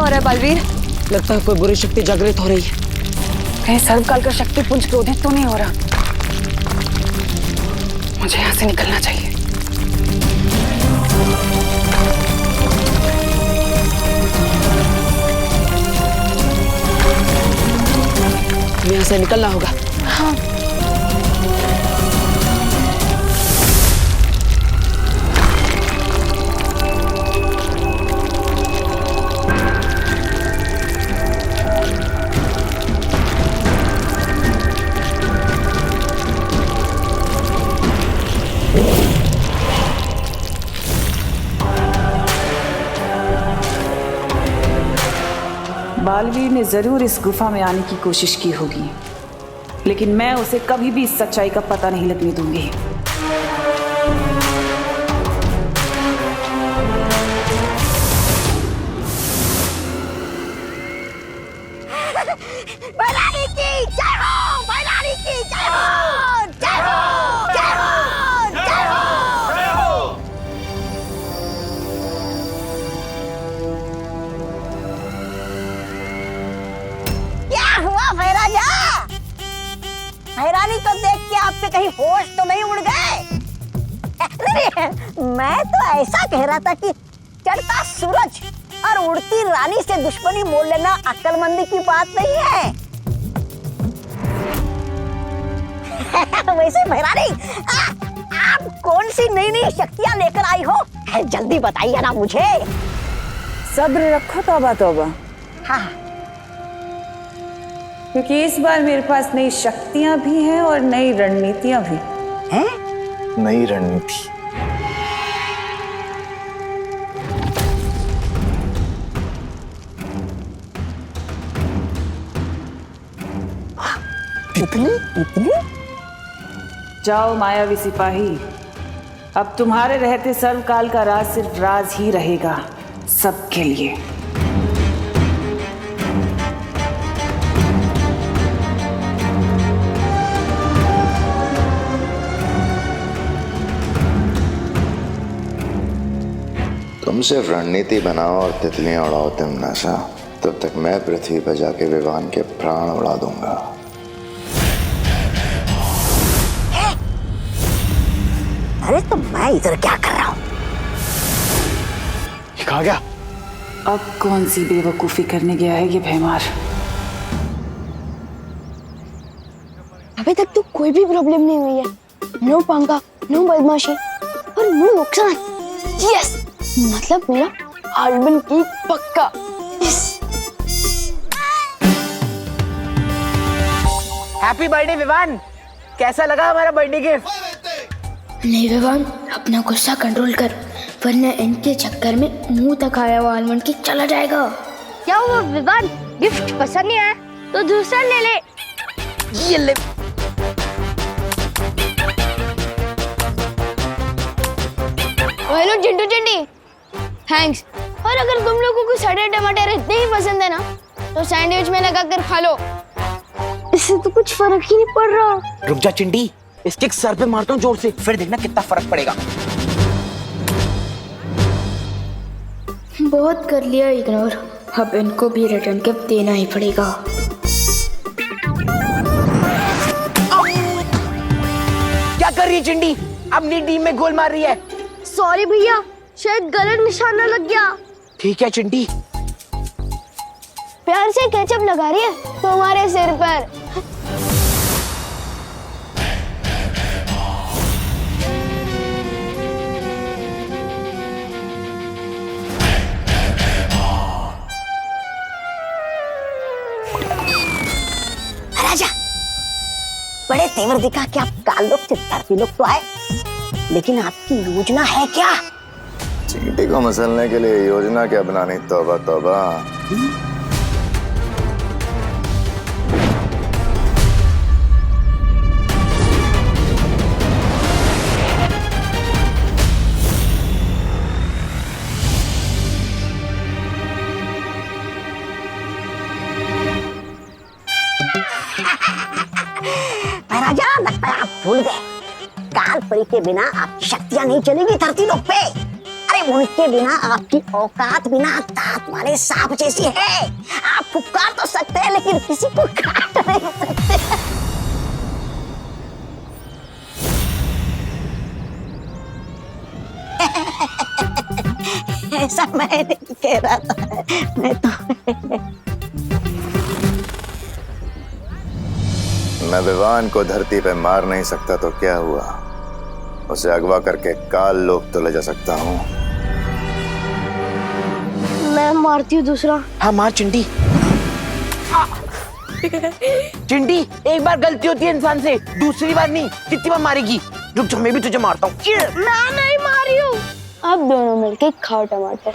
रहा है बालवीर? लगता है कोई बुरी शक्ति जागृत हो रही है। कहीं सर्वकाल का शक्ति पुंज क्रोधित तो नहीं हो रहा? मुझे यहाँ से निकलना चाहिए। यहाँ से निकलना होगा। हाँ। बालवीर ने जरूर इस गुफा में आने की कोशिश की होगी, लेकिन मैं उसे कभी भी इस सच्चाई का पता नहीं लगने दूंगी। भैरानी की जय हो, भैरानी की जय हो, जय हो, जय हो, जय हो, जय हो। क्या हुआ भैराजा? भैरानी को देख के आपके कहीं होश तो नहीं उड़ गए? मैं तो ऐसा कह रहा था कि चढ़ता सूरज और उड़ती रानी से दुश्मनी मोल लेना अक्लमंदी की बात नहीं है। वैसे भैरानी, आप कौन सी नई नई शक्तियां लेकर आई हो? जल्दी बताइए ना मुझे। सब्र रखो तौबा तौबा। हाँ। क्योंकि इस बार मेरे पास नई शक्तियां भी हैं और नई रणनीतियां भी हैं? नई रणनीति? इतनी? जाओ मायावी सिपाही, अब तुम्हारे रहते सर्वकाल का राज सिर्फ राज ही रहेगा, सबके लिए। तुम सिर्फ रणनीति बनाओ और तितलियां उड़ाओ तिमनाशा, तब तक मैं पृथ्वी पर जाके विवान के प्राण उड़ा दूंगा। अरे तो मैं इधर क्या कर रहा हूँ? कहा गया? अब कौन सी बेवकूफी करने गया है ये भैमार? अभी तक तो कोई भी प्रॉब्लम नहीं हुई है। नो पंगा, नो बदमाशी और नो नुकसान। यस, मतलब मेरा हार्डबन की पक्का। यस। Happy birthday Vivaan. कैसा लगा हमारा बर्थडे गिफ्ट? नहीं विवान, अपना गुस्सा कंट्रोल कर, वरना इनके चक्कर में मुंह तक आया हुआ आलमंड केक चला जाएगा। क्या हुआ विवान, गिफ्ट पसंद नहीं आया तो दूसरा ले ले। ये ले। Hello Chintu Chinti, thanks. और अगर तुम लोगों को सड़े टमाटर इतने ही पसंद है ना, तो सैंडविच में लगा कर खा लो, इससे तो कुछ फर्क ही नहीं पड़ रहा। रुक जा चिंटी, इस किक सर पे मारता हूँ जोर से, फिर देखना कितना फर्क पड़ेगा। बहुत कर लिया इग्नोर, अब इनको भी रिटर्न गिफ्ट देना ही पड़ेगा। क्या कर रही है चिंटी? अपनी टीम में गोल मार रही है। सॉरी भैया, शायद गलत निशाना लग गया। ठीक है चिंटी। प्यार से केचप लगा रही है तुम्हारे सिर पर। राजा, बड़े तेवर दिखा कि आप काल लोग चित्तरपी लोग तो आए, लेकिन आपकी योजना है क्या? चींटी को मसलने के लिए योजना क्या बनानी? तौबा तौबा। राजा, लगता है आप भूल गए, काल परी के बिना आपकी शक्तियां नहीं चलेगी धरती लोक पे। अरे उनके बिना आपकी औकात बिना दांत वाले सांप जैसी है। आप फुफकार तो सकते हैं लेकिन किसी को काट नहीं सकते। ऐसा मैं नहीं कह रहा था, मैं तो मैं विवान को धरती पे मार नहीं सकता तो क्या हुआ, उसे अगवा करके काल लोक तो ले जा सकता हूँ। मैं मारती हूँ दूसरा। हाँ मार चिंटी। चिंटी एक बार गलती होती है इंसान से, दूसरी बार नहीं। कितनी बार मारेगी? रुक जा, मैं भी तुझे मारता हूँ। मैं नहीं मारी हूँ। अब दोनों मिलके खाओ टमाटर।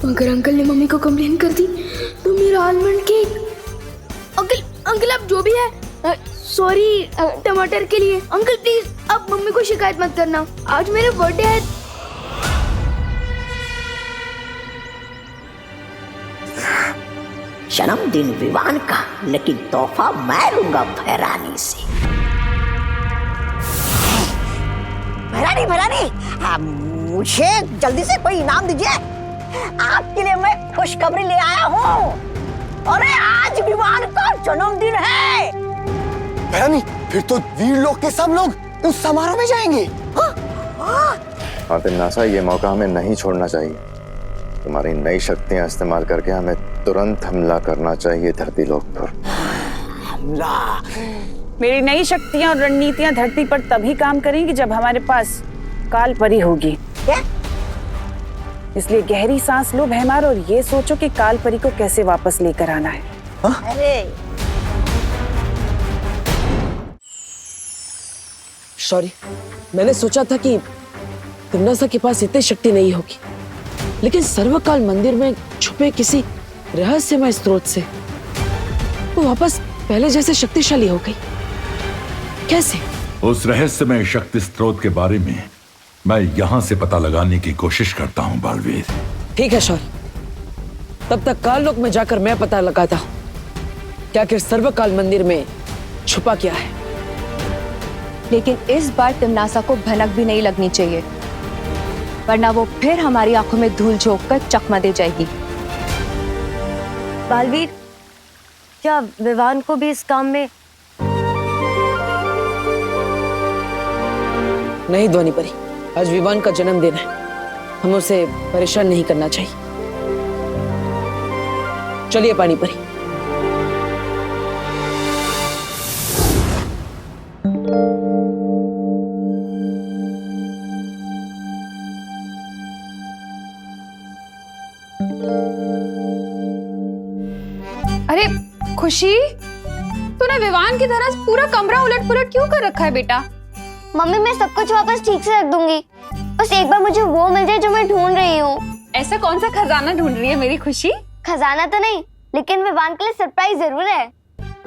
अगर अंकल ने मम्मी को कंप्लेन कर दी तो मेरा आलमंड केक। अंकल अंकल आप जो भी है सॉरी टमाटर के लिए। अंकल प्लीज आप मम्मी को शिकायत मत करना, आज मेरा बर्थडे है। जन्मदिन विवान का, लेकिन तोहफा मैं लूंगा भैरानी से। भैरानी मुझे जल्दी से कोई इनाम दीजिए। आपके लिए मैं खुशखबरी ले आया हूँ। अरे आज विवान का जन्मदिन है। भैरानी फिर तो वीर लोग के सब लोग उस समारोह में जाएंगे। हाँ तिमनासा, ये मौका हमें नहीं छोड़ना चाहिए। तुम्हारी नई शक्तियां इस्तेमाल करके हमें तुरंत हमला करना चाहिए धरती लोक पर। मेरी नई शक्तियां और रणनीतियां धरती पर तभी काम करेंगी जब हमारे पास काल परी होगी। क्या? इसलिए गहरी सांस लो भैमार और ये सोचो कि काल परी को कैसे वापस लेकर आना है। अरे सॉरी, मैंने सोचा था कि तिमनासा के पास इतनी शक्ति नहीं होगी, लेकिन सर्वकाल मंदिर में छुपे किसी रहस्यमय स्रोत से वो वापस पहले जैसे शक्तिशाली हो गई। कैसे? उस रहस्यमय शक्ति स्रोत के बारे में मैं यहाँ से पता लगाने की कोशिश करता हूँ बालवीर। ठीक है शौर्य, तब तक काल लोक में जाकर मैं पता लगाता हूँ क्या आखिर सर्वकाल मंदिर में छुपा क्या है। लेकिन इस बार तिमनासा को भनक भी नहीं लगनी चाहिए, वरना वो फिर हमारी आंखों में धूल झोंक कर चकमा दे जाएगी। बालवीर, क्या विवान को भी इस काम में? नहीं ध्वनि परी, आज विवान का जन्मदिन है, हम उसे परेशान नहीं करना चाहिए। चलिए पानी परी। अरे खुशी, तूने विवान की तरह पूरा कमरा उलट पुलट क्यों कर रखा है बेटा? मम्मी मैं सब कुछ वापस ठीक से रख दूंगी, बस एक बार मुझे वो मिल जाए जो मैं ढूंढ रही हूँ। ऐसा कौन सा खजाना ढूंढ रही है मेरी खुशी? खजाना तो नहीं, लेकिन विवान के लिए सरप्राइज जरूर है।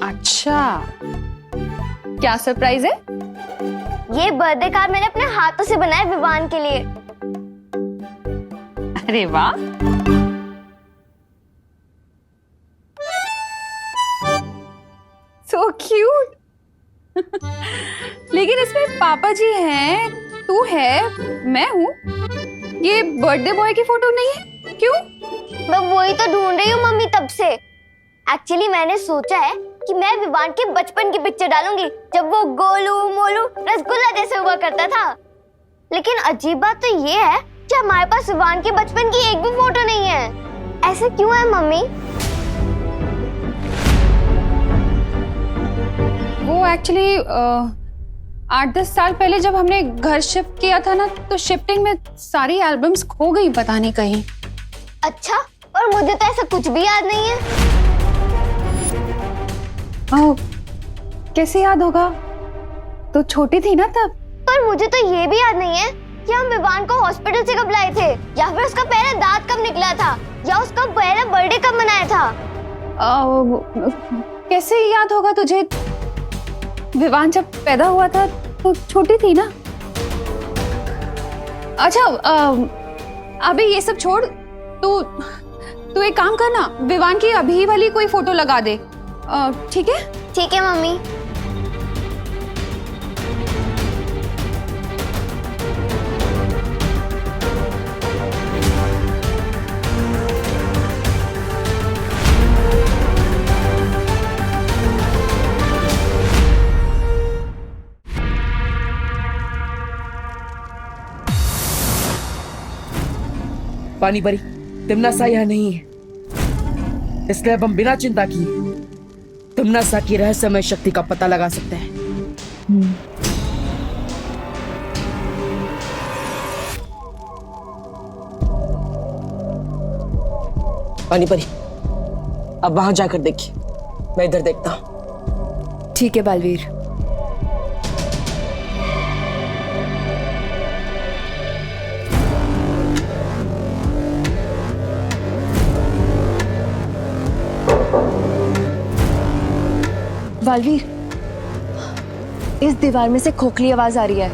अच्छा, क्या सरप्राइज है? ये बर्थडे कार्ड मैंने अपने हाथों से बनाया विवान के लिए। अरे वाह, सो क्यूट। लेकिन इसमें पापा जी हैं, तू है, मैं हूँ। ये बर्थडे बॉय की फोटो नहीं है, क्यों? मैं वही तो ढूंढ रही हूँ मम्मी तब से। एक्चुअली मैंने सोचा है कि मैं विवान के बचपन की पिक्चर डालूंगी, जब वो गोलू मोलू रसगुल्ला जैसे हुआ करता था। लेकिन अजीब बात तो ये है कि हमारे पास विवान के बचपन की एक भी फोटो नहीं है। ऐसा क्यों है मम्मी? वो एक्चुअली 8-10 साल पहले जब हमने घर शिफ्ट किया था ना, तो शिफ्टिंग में सारी एल्बम्स खो गई पता नहीं कहीं। अच्छा, और मुझे तो ऐसा कुछ भी याद नहीं है। कैसे याद होगा? तो छोटी थी ना तब। पर मुझे तो ये भी याद नहीं है कि हम विवान को हॉस्पिटल से कब लाए थे, या फिर उसका पहला दांत कब निकला था, या उसका पहला बर्थडे कब मनाया था। कैसे याद होगा तुझे? विवान जब पैदा हुआ था तो छोटी थी ना। अच्छा, अबे ये सब छोड़, तू एक काम कर ना, विवान की अभी वाली कोई फोटो लगा दे, ठीक है? ठीक है मम्मी। पानी परी, तिमनासा यहाँ नहीं है, इसलिए अब हम बिना चिंता किए तिमनासा की रहस्यमय शक्ति का पता लगा सकते हैं। पानी परी, अब वहां जाकर देखिए, मैं इधर देखता हूं। ठीक है बालवीर। बालवीर, इस दीवार में से खोखली आवाज आ रही है।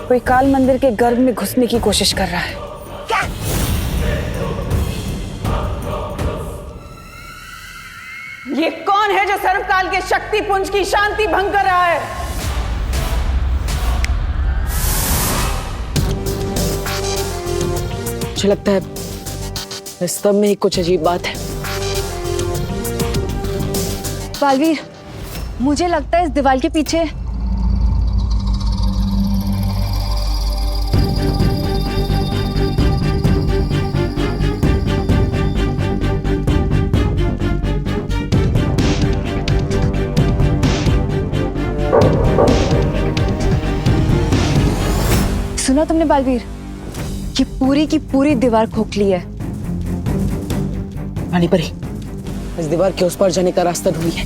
कोई काल मंदिर के गर्भ में घुसने की कोशिश कर रहा है। क्या? ये कौन है जो सर्वकाल के शक्ति पुंज की शांति भंग कर रहा है? मुझे लगता है इस स्तंभ में ही कुछ अजीब बात है। बालवीर, मुझे लगता है इस दीवार के पीछे सुना तुमने बालवीर? ये पूरी की पूरी दीवार खोखली है। पानी परी, इस दीवार के उस पार जाने का रास्ता ढूंढिए।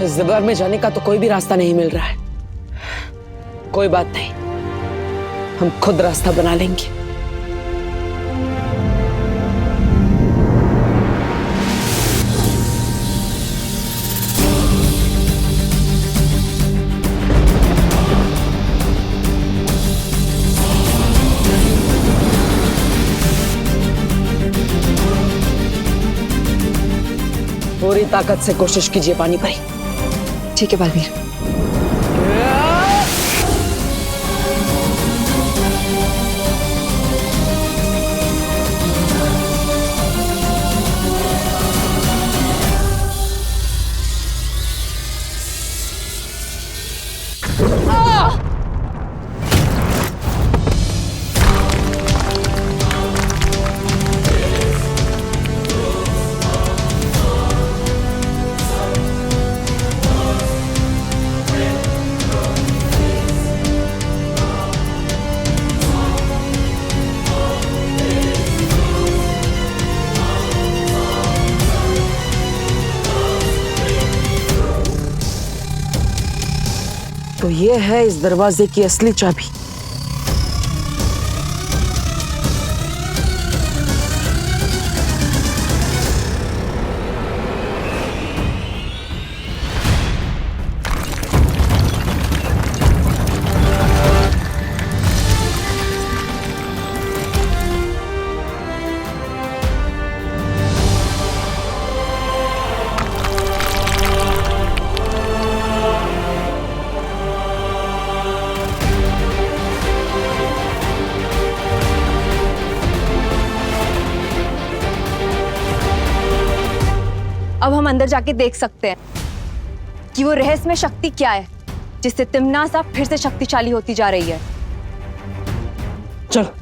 इस दीवार में जाने का तो कोई भी रास्ता नहीं मिल रहा है। कोई बात नहीं, हम खुद रास्ता बना लेंगे। पूरी ताकत से कोशिश कीजिए पानी परी। ठीक है बालवीर। तो ये है इस दरवाजे की असली चाबी। अब हम अंदर जाके देख सकते हैं कि वो रहस्यमय शक्ति क्या है जिससे तिमनासा फिर से शक्तिशाली होती जा रही है। चलो।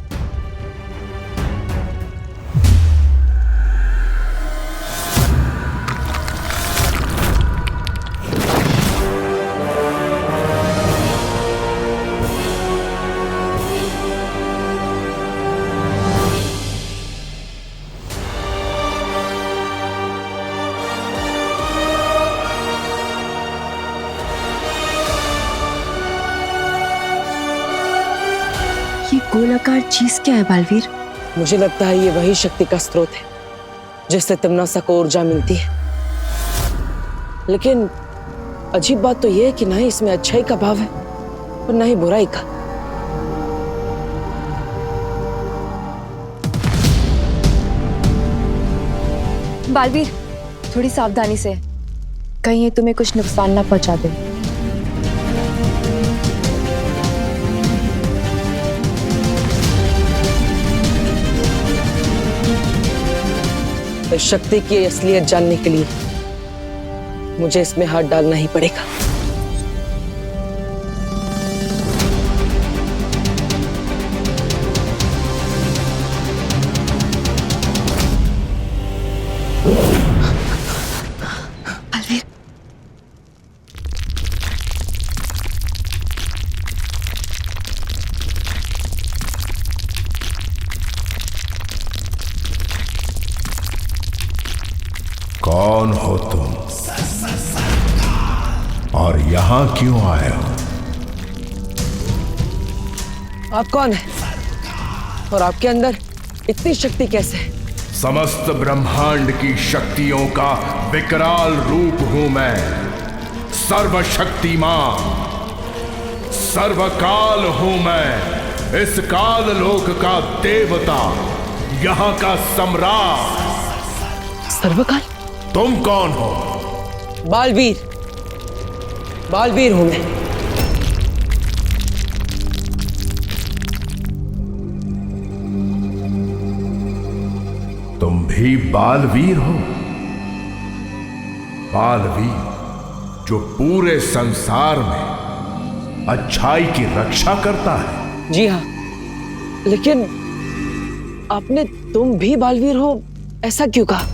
गोलाकार चीज क्या है बालवीर? मुझे लगता है ये वही शक्ति का स्रोत है जिससे तिमनासा को ऊर्जा मिलती है। लेकिन अजीब बात तो यह है कि ना ही इसमें अच्छाई का भाव है और ना ही बुराई का। बालवीर, थोड़ी सावधानी से, कहीं ये तुम्हें कुछ नुकसान ना पहुंचा दे। इस शक्ति की असलियत जानने के लिए मुझे इसमें हाथ डालना ही पड़ेगा। बालवीर, कौन हो तुम और यहां क्यों आए हो? आप कौन हैं? और आपके अंदर इतनी शक्ति कैसे है? समस्त ब्रह्मांड की शक्तियों का विकराल रूप हूं मैं। सर्वशक्तिमान, सर्वकाल हूं मैं। इस काल लोक का देवता, यहां का सम्राट। सर्वकाल? तुम कौन हो? बालवीर, बालवीर हूं मैं। तुम भी बालवीर हो? बालवीर जो पूरे संसार में अच्छाई की रक्षा करता है। जी हाँ, लेकिन आपने तुम भी बालवीर हो ऐसा क्यों कहा?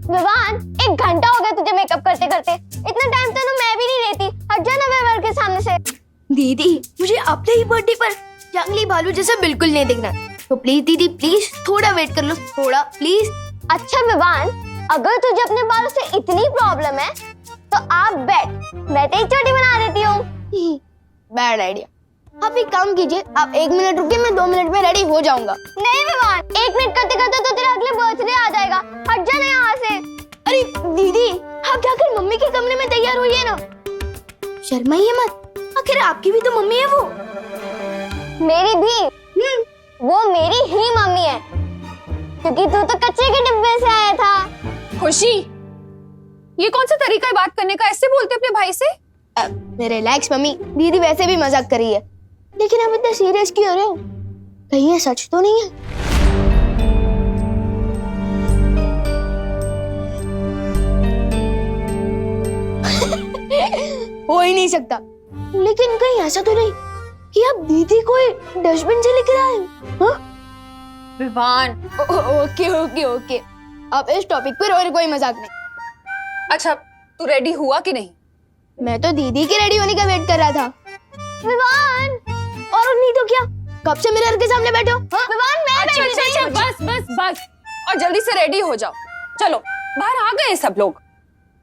विवान, 1 घंटा हो गया तुझे मेकअप करते करते। इतना टाइम तो मैं भी नहीं लेती। हट जा ना विवान के सामने से। दीदी, मुझे अपने ही बर्थडे पर जंगली भालू जैसा बिल्कुल नहीं दिखना, तो प्लीज दीदी, प्लीज थोड़ा वेट कर लो, थोड़ा प्लीज। अच्छा विवान, अगर तुझे अपने बालों से इतनी प्रॉब्लम है तो आप बैठ, मैं तेरी चोटी बना देती हूँ। Bad idea. आप एक काम कीजिए, आप 1 मिनट रुकिए, मैं 2 मिनट में रेडी हो जाऊंगा। नहीं विवान, 1 मिनट करते करते तो तेरा अगले बर्थडे आ जाएगा। हट जा ना यहाँ से। अरे दीदी, आप जाकर मम्मी के कमरे में तैयार होइए ना, शर्माइए मत, आखिर आपकी भी तो मम्मी है वो। मेरी भी? वो मेरी ही मम्मी है, क्योंकि तू तो कच्चे के डिब्बे से आया था। खुशी, ये कौन सा तरीका है बात करने का? ऐसे बोलते अपने भाई से? रिलैक्स मम्मी, दीदी वैसे भी मजाक कर रही है, लेकिन आप इतना सीरियस क्यों हो रहे हो? कहीं ये सच तो नहीं है? हो ही नहीं सकता। लेकिन कहीं ऐसा तो नहीं कि आप दीदी को डस्टबिन से लेकर आए हो? हाँ? विवान, ओके ओके ओके, अब इस टॉपिक पर और कोई मजाक नहीं। अच्छा, तू रेडी हुआ कि नहीं? मैं तो दीदी के रेडी होने का वेट कर रहा था। विवान, और नहीं तो क्या, कब से मिरर के सामने बैठे हो? हाँ? विवान मैं अच्छा बैठी अच्छा नहीं अच्छा, बस बस बस, और जल्दी से रेडी हो जाओ। चलो, बाहर आ गए सब लोग।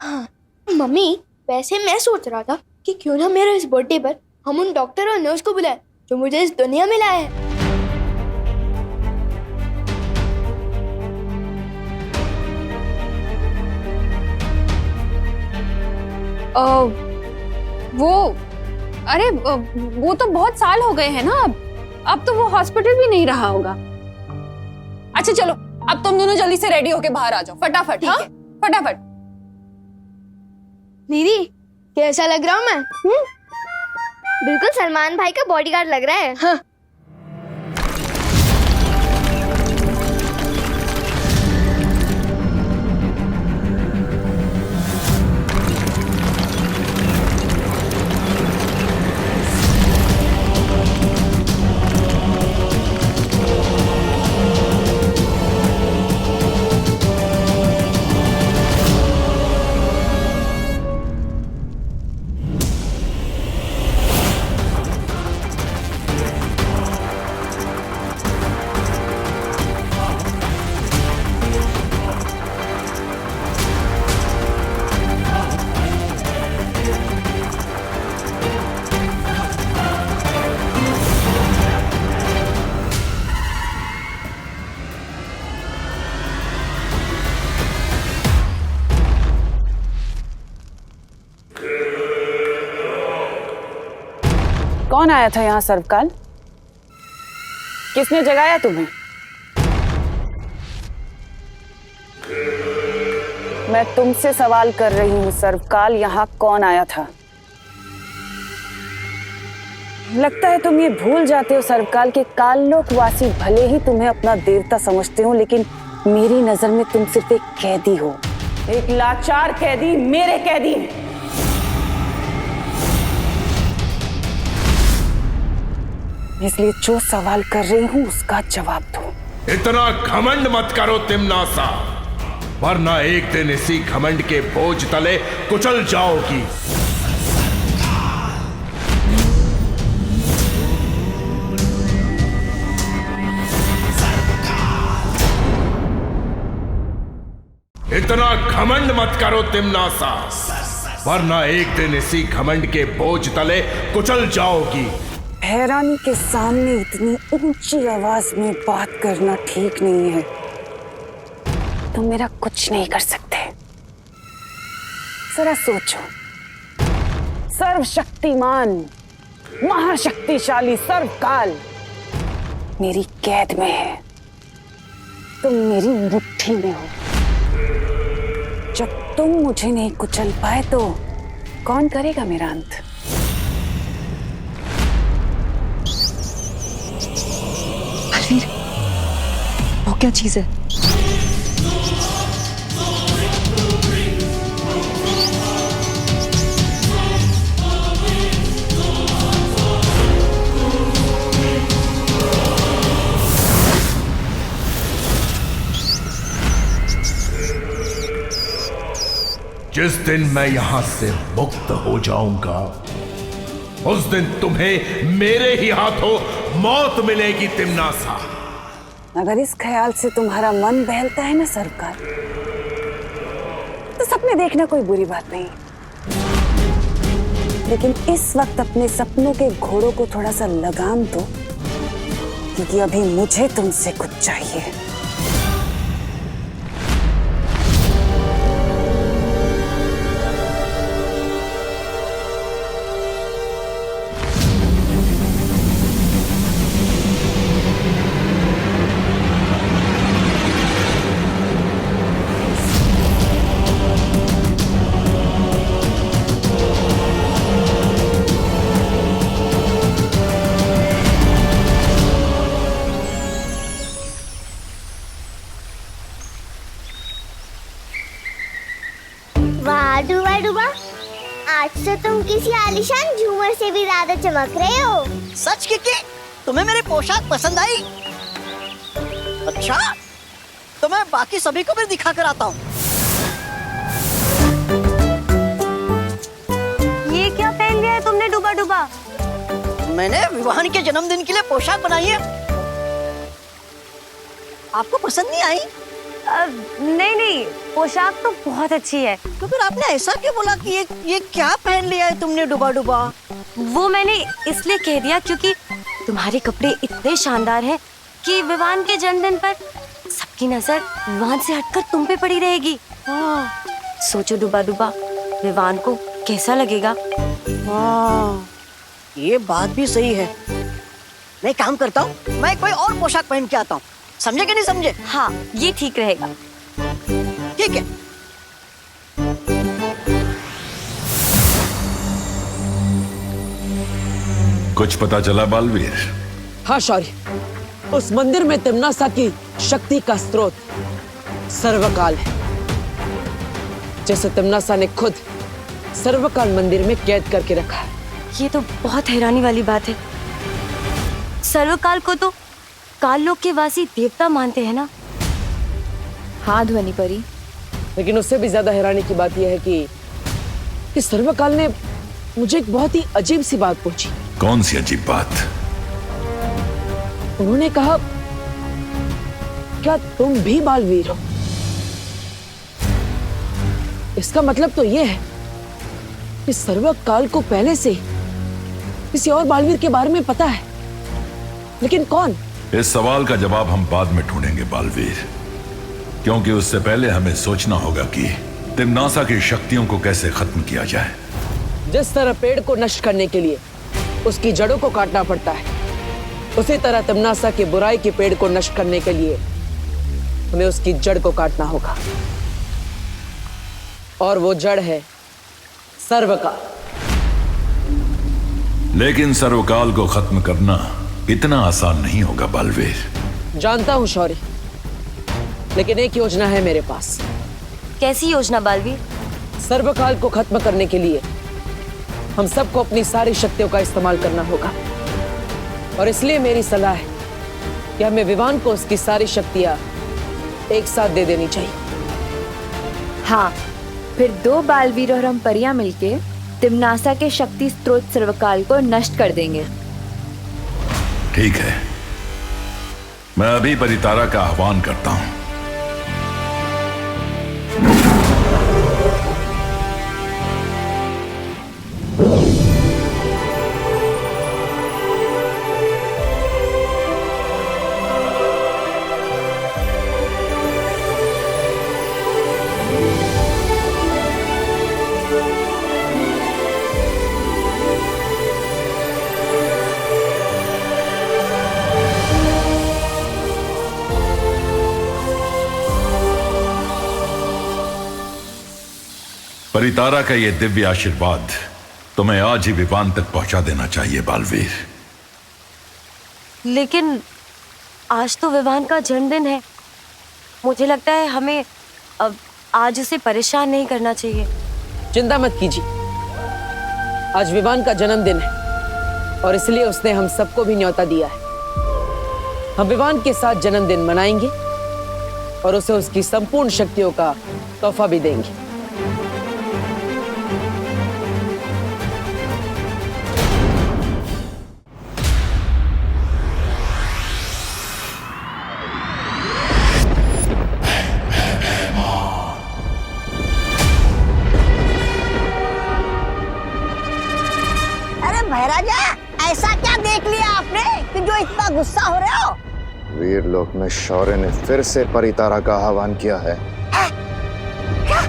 हाँ, मम्मी वैसे मैं सोच रहा था कि क्यों ना मेरे इस बर्थडे पर हम उन डॉक्टर और नर्स को बुलाएं जो मुझे इस दुनिया में लाए हैं। वो तो बहुत साल हो गए हैं ना, अब तो वो हॉस्पिटल भी नहीं रहा होगा। अच्छा चलो, अब तुम दोनों जल्दी से रेडी होके बाहर आ जाओ, फटाफट। हाँ, फटाफट। दीदी, कैसा लग रहा हूँ मैं? बिल्कुल सलमान भाई का बॉडीगार्ड लग रहा है। हाँ। कौन आया था यहाँ सर्वकाल? किसने जगाया तुम्हें? मैं तुमसे सवाल कर रही हूँ सर्वकाल, यहाँ कौन आया था? लगता है तुम ये भूल जाते हो सर्वकाल के काललोकवासी भले ही तुम्हें अपना देवता समझते हो, लेकिन मेरी नजर में तुम सिर्फ एक कैदी हो, एक लाचार कैदी, मेरे कैदी। इसलिए जो सवाल कर रही हूँ उसका जवाब दो। इतना घमंड मत करो तिम्नासा, वरना एक दिन इसी घमंड के बोझ तले कुचल जाओगी। इतना घमंड मत करो तिम्नासा, वरना एक दिन इसी घमंड के बोझ तले कुचल जाओगी। हैरानी के सामने इतनी ऊंची आवाज में बात करना ठीक नहीं है। तुम मेरा कुछ नहीं कर सकते। जरा सोचो, सर्वशक्तिमान महाशक्तिशाली सर्वकाल मेरी कैद में है, तुम मेरी मुट्ठी में हो। जब तुम मुझे नहीं कुचल पाए तो कौन करेगा मेरा अंत? बलवीर, वो क्या चीज है? जिस दिन मैं यहां से मुक्त हो जाऊंगा, उस दिन तुम्हें मेरे ही हाथों मौत मिलेगी तिम्नासा। अगर इस ख्याल से तुम्हारा मन बहलता है ना सरकार, तो सपने देखना कोई बुरी बात नहीं, लेकिन इस वक्त अपने सपनों के घोड़ों को थोड़ा सा लगाम दो, क्योंकि अभी मुझे तुमसे कुछ चाहिए। डूबा डूबा, आज तो तुम किसी आलीशान झूमर से भी ज्यादा चमक रहे हो। सच की तुम्हें मेरी पोशाक पसंद आई? अच्छा, तो मैं बाकी सभी को भी दिखा कर आता हूँ। ये क्या पहन लिया है तुमने डूबा डूबा? मैंने विवाहन के जन्मदिन के लिए पोशाक बनाई है। आपको पसंद नहीं आई? नहीं, पोशाक तो बहुत अच्छी है। तो फिर आपने ऐसा क्यों बोला कि ये क्या पहन लिया है तुमने डूबा डूबा? वो मैंने इसलिए कह दिया क्योंकि तुम्हारे कपड़े इतने शानदार हैं कि विवान के जन्मदिन पर सबकी नजर विवान से हटकर तुम पे पड़ी रहेगी। सोचो डूबा डूबा, विवान को कैसा लगेगा? ये बात भी सही है। मैं काम करता हूँ, मैं कोई और पोशाक पहन के आता हूँ। समझे कि नहीं समझे? हाँ, ये ठीक रहेगा। ठीक है। कुछ पता चला बालवीर? हाँ शौर्य, उस मंदिर में तिम्नासा की शक्ति का स्रोत सर्वकाल है, जैसे तिम्नासा ने खुद सर्वकाल मंदिर में कैद करके रखा है। ये तो बहुत हैरानी वाली बात है। सर्वकाल को तो काललोक के वासी देवता मानते हैं ना? हाँ ध्वनि परी, लेकिन उससे भी ज्यादा हैरानी की बात यह है कि सर्वकाल ने मुझे एक बहुत ही अजीब सी बात पूछी। कौन सी अजीब बात? उन्होंने कहा, क्या तुम भी बालवीर हो? इसका मतलब तो यह है कि सर्वकाल को पहले से किसी और बालवीर के बारे में पता है, लेकिन कौन? इस सवाल का जवाब हम बाद में ढूंढेंगे बालवीर, क्योंकि उससे पहले हमें सोचना होगा कि तिम्नासा की शक्तियों को कैसे खत्म किया जाए। जिस तरह पेड़ को नष्ट करने के लिए उसकी जड़ों को काटना पड़ता है, उसी तरह तमनासा के बुराई के पेड़ को नष्ट करने के लिए हमें उसकी जड़ को काटना होगा, और वो जड़ है सर्वकाल। लेकिन सर्वकाल को खत्म करना इतना आसान नहीं होगा बालवीर। जानता हूं शौर्य, लेकिन एक योजना है मेरे पास। कैसी योजना बालवीर? सर्वकाल को खत्म करने के लिए हम सबको अपनी सारी शक्तियों का इस्तेमाल करना होगा, और इसलिए मेरी सलाह है कि हमें विवान को उसकी सारी शक्तियां एक साथ दे देनी चाहिए। हाँ, फिर 2 बालवीर और हम परियां मिलके तिम्नासा के शक्ति स्रोत सर्वकाल को नष्ट कर देंगे। ठीक है, मैं अभी परितारा का आह्वान करता हूं। परितारा का ये दिव्य आशीर्वाद तुम्हें आज ही विवान तक पहुंचा देना चाहिए बालवीर। लेकिन आज तो विवान का जन्मदिन है, मुझे लगता है हमें अब आज उसे परेशान नहीं करना चाहिए। चिंता मत कीजिए, आज विवान का जन्मदिन है और इसलिए उसने हम सबको भी न्योता दिया है। हम विवान के साथ जन्मदिन मनाएंगे और उसे उसकी संपूर्ण शक्तियों का तोहफा भी देंगे। महाराजा, ऐसा क्या देख लिया आपने कि जो इतना गुस्सा हो रहे हो? वीरलोक में शौर्य ने फिर से परितारा का आह्वान किया है। क्या?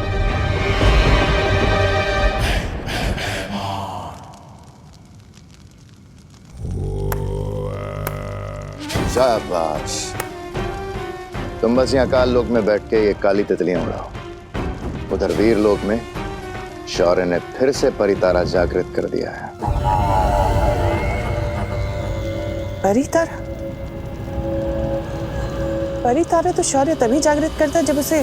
शाबाश, तुम बस यहाँ काल लोक में बैठ के ये काली तितलियां उड़ाओ। उधर वीरलोक में शौर्य ने फिर से परितारा जागृत कर दिया है। परितारा? परितारा तो शौर्य तभी जागृत करता है जब उसे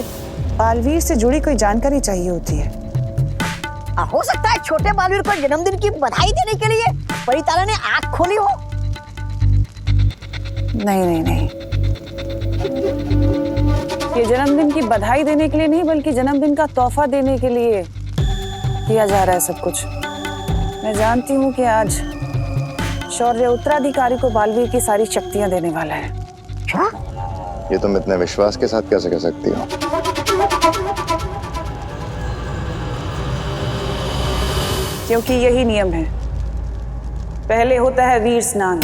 बालवीर से जुड़ी कोई जानकारी चाहिए होती है। हो सकता है छोटे बालवीर को जन्मदिन की बधाई देने के लिए परितारा ने आंख खोली हो। नहीं नहीं नहीं, ये जन्मदिन की बधाई देने के लिए नहीं बल्कि जन्मदिन का तोहफा देने के लिए किया जा रहा है सब कुछ। मैं जानती हूँ कि आज शौर्य उत्तराधिकारी को बालवीर की सारी शक्तियां देने वाला है। क्या? ये तुम इतने विश्वास के साथ कैसे कह सकती हो? क्योंकि यही नियम है। पहले होता है वीर स्नान,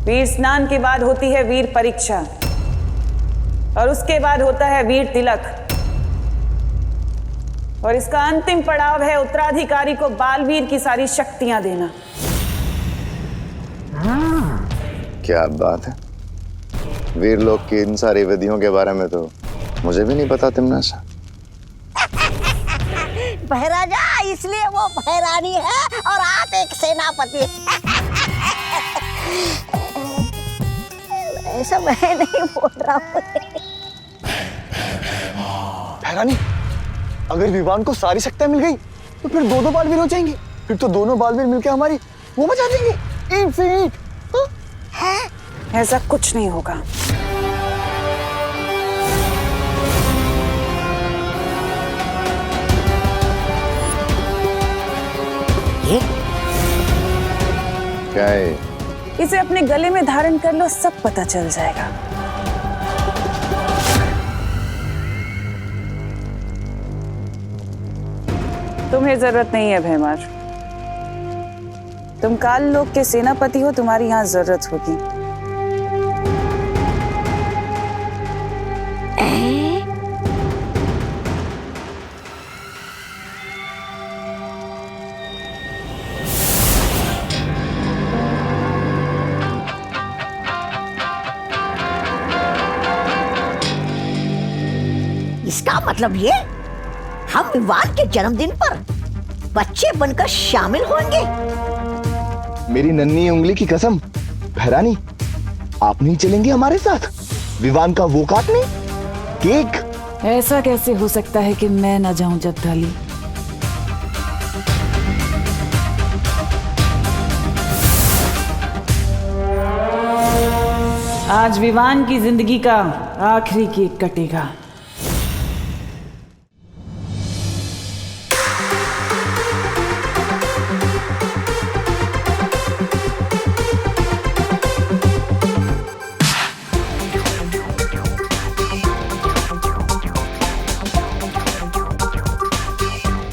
वीर स्नान के बाद होती है वीर परीक्षा, और उसके बाद होता है वीर तिलक, और इसका अंतिम पड़ाव है उत्तराधिकारी को बालवीर की सारी शक्तियां देना। क्या बात है, वीरलोक की इन सारी विधियों के बारे में तो मुझे भी नहीं पता तिम्नासा। महाराजा, इसलिए वो भैरानी है और आप एक सेनापति। ऐसा मैं नहीं बोल रहा हूँ। भैरानी, अगर विवान को सारी शक्तियां मिल गई तो फिर 2-2 बालवीर हो जाएंगे। फिर तो दोनों बालवीर मिलकर हमारी वो बचा देंगे। इनफिनिट। ऐसा कुछ नहीं होगा। ये क्या है? इसे अपने गले में धारण कर लो, सब पता चल जाएगा। तुम्हें जरूरत नहीं है भैमार, तुम काल लोक के सेनापति हो, तुम्हारी यहां जरूरत होगी। इसका मतलब ये हम विवान के जन्मदिन पर बच्चे बनकर शामिल होंगे। मेरी नन्ही उंगली की कसम, भैरानी आप नहीं चलेंगे हमारे साथ विवान का वो काटने केक? ऐसा कैसे हो सकता है कि मैं न जाऊं जगदाली? आज विवान की जिंदगी का आखिरी केक कटेगा।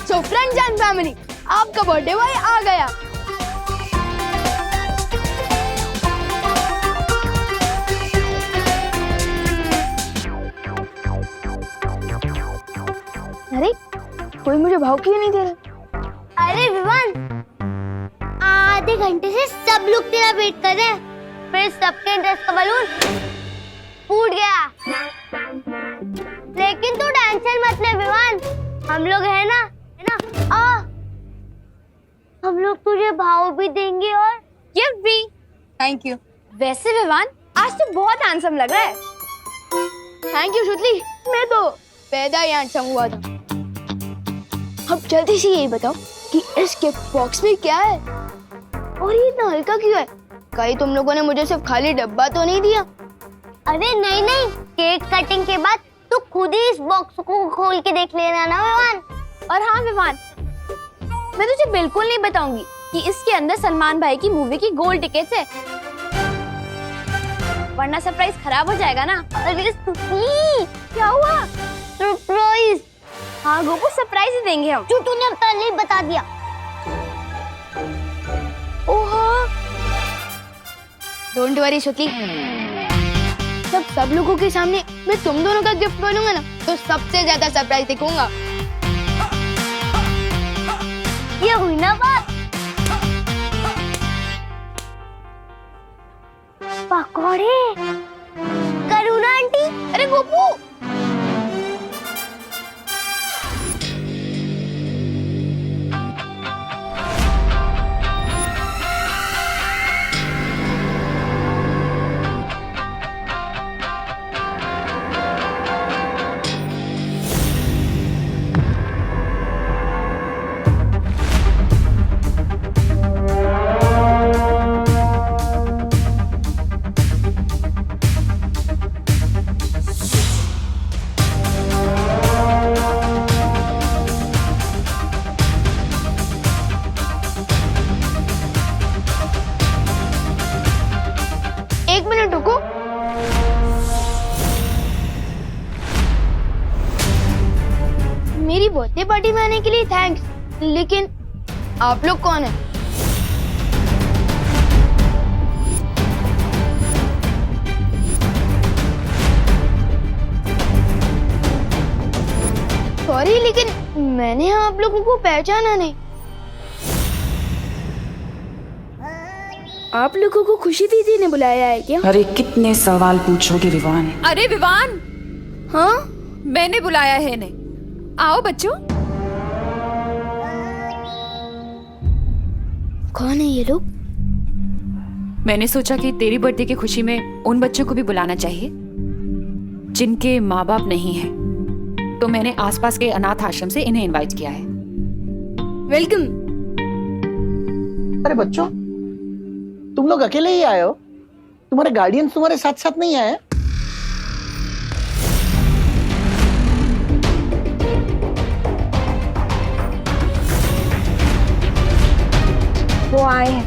सो फ्रेंड्स एंड फैमिली, आपका बर्थडे बॉय आ गया। अरे कोई मुझे भाव क्यों नहीं दे रहा? अरे विवान, आधे घंटे से सब लोग तेरा वेट कर रहे हैं, फिर सबके ड्रेस का बलून फूट गया। लेकिन तू टेंशन मत ले विवान, हम लोग है ना, हम लोग तुझे भाव भी देंगे और गिफ्ट भी। Thank you. वैसे विवान आज तो बहुत हैंडसम लग रहा है। थैंक यू श्रुति, मैं तो पैदा ही हैंडसम हुआ था। अब जल्दी से यही बताओ कि इस गिफ्ट बॉक्स में क्या है और ये इतना हल्का क्यों है? कहीं तुम लोगों ने मुझे सिर्फ खाली डब्बा तो नहीं दिया? अरे नहीं नहीं, केक कटिंग के बाद तू खुद ही इस बॉक्स को खोल के देख लेना ना विवान। और हाँ विवान, मैं तुझे बिल्कुल नहीं बताऊंगी कि इसके अंदर सलमान भाई की मूवी की गोल्ड टिकट्स है, वरना सरप्राइज खराब हो जाएगा ना। अरे सुखी, क्या हुआ? सरप्राइज? हाँ गोपू, सरप्राइज ही देंगे हम। जो तूने पहले ही बता दिया। ओह, डोंट वरी श्रुति, जब सब लोगों के सामने मैं तुम दोनों का गिफ्ट बनूंगा ना, तो सबसे ज्यादा सरप्राइज दिखाऊंगा। ये हुई ना बात। पकौड़े करूँ ना आंटी? अरे गोपू, एक मिनट रुको। मेरी बर्थडे पार्टी में आने के लिए थैंक्स, लेकिन आप लोग कौन हैं? सॉरी, लेकिन मैंने आप लोगों को पहचाना नहीं। आप लोगों को खुशी दीदी ने बुलाया है क्या? अरे कितने सवाल पूछोगे विवान? अरे विवान, हाँ, मैंने बुलाया है इन्हें। आओ बच्चों। कौन है ये लोग? मैंने सोचा कि तेरी बर्थडे की खुशी में उन बच्चों को भी बुलाना चाहिए जिनके माँ बाप नहीं हैं। तो मैंने आसपास के अनाथ आश्रम से इन्हें इनवाइट किया है। वेलकम। अरे बच्चों, तुम लोग अकेले ही आए हो? तुम्हारे गार्डियंस तुम्हारे साथ साथ नहीं आए? वो आए हैं,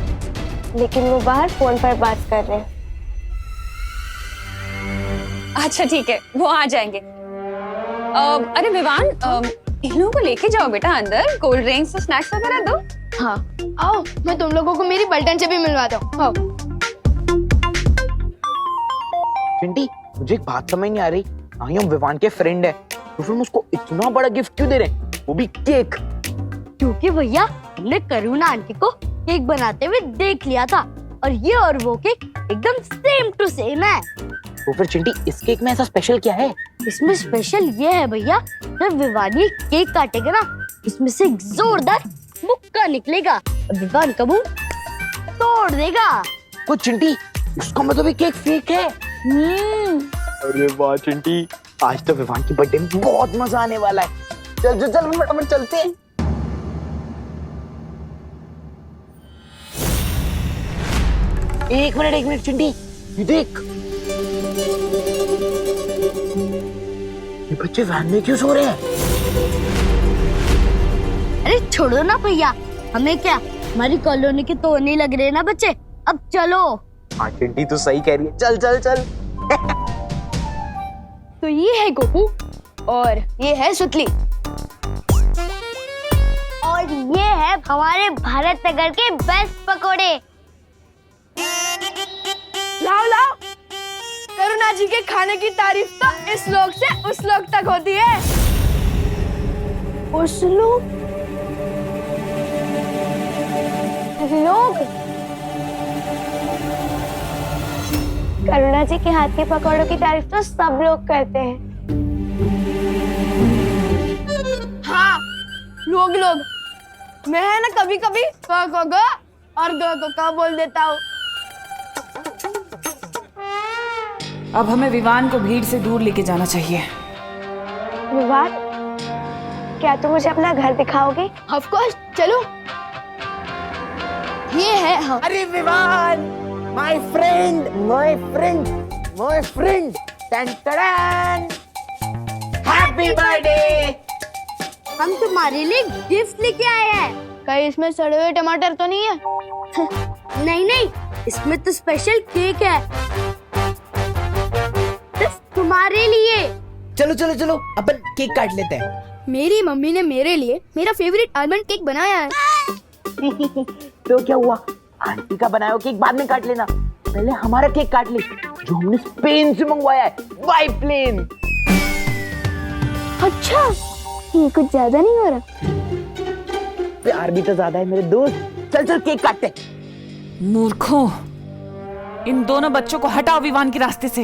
लेकिन वो बाहर फोन पर बात कर रहे हैं। अच्छा ठीक है, वो आ जाएंगे। अरे विवान, इन लोगों को लेके जाओ बेटा अंदर, कोल्ड ड्रिंक्स और स्नैक्स वगैरह दो। हाँ आओ, मैं तुम लोगों को मेरी पलटन से भी मिलवाता हूँ। आओ। चिंटी, मुझे एक बात समझ नहीं आ रही। हाँ, हम विवान के फ्रेंड है, तो फिर हम उसको इतना बड़ा गिफ्ट क्यों दे रहे हैं, वो भी केक? क्योंकि भैया हमने करुणा आंटी को केक बनाते हुए देख लिया था, और ये और वो केक एकदम सेम टू सेम है। तो फिर चिंटी, इस केक में ऐसा स्पेशल क्या है? इसमें स्पेशल ये है भैया, जब विवानी केक काटेगा ना, इसमें से एक जोरदार मुक्का निकलेगा और विवान का मुंह तोड़ देगा। वो चिंटी, इसका मतलब ये केक फेक है। अरे वाह चिंटी, आज तो विवान की बर्थडे में बहुत मजा आने वाला है। चल चल चल फटाफट चलते हैं। एक मिनट चिंटी, ये देख, ये बच्चे वैन में क्यों सो रहे हैं? अरे छोड़ो ना भैया, हमें क्या, हमारी कॉलोनी के तो नहीं लग रहे ना बच्चे। अब चलो। हाँ चिंटी तू सही कह रही है, चल चल चल। तो ये है गोपू और ये है सुतली और ये है हमारे भारत नगर के बेस्ट पकोड़े। लाओ लाओ, करुणा जी के खाने की तारीफ तो इस लोग से उस लोग तक होती है। उस लोग करुणा जी के हाथ के पकौड़ों की तारीफ तो सब लोग करते हैं। हाँ, लोग मैं है ना कभी कभी ग और ग बोल देता हूँ। अब हमें विवान को भीड़ से दूर लेके जाना चाहिए। विवान, क्या तुम मुझे अपना घर दिखाओगे? ऑफ कोर्स, चलो। ये है हम। अरे विवान, माय फ्रेंड, टन हैप्पी बर्थडे। हम तुम्हारे लिए गिफ्ट लेके आए हैं। कहीं इसमें सड़े हुए टमाटर तो नहीं है? नहीं, इसमें तो स्पेशल केक है सिर्फ तुम्हारे लिए। चलो अपन केक काट लेते हैं। मेरी मम्मी ने मेरे लिए मेरा फेवरेट आलमंड केक बनाया है। तो क्या हुआ, आंटी का बनाया हुआ केक बाद में काट लेना, पहले हमारा केक काट ले जो हमने स्पेन से मंगवाया है बाय प्लेन। अच्छा, ये कुछ ज्यादा नहीं हो रहा? प्यार भी तो ज्यादा है मेरे दोस्त। चल केक काटते हैं। मूर्खों, इन दोनों बच्चों को हटाओ विवान के रास्ते से।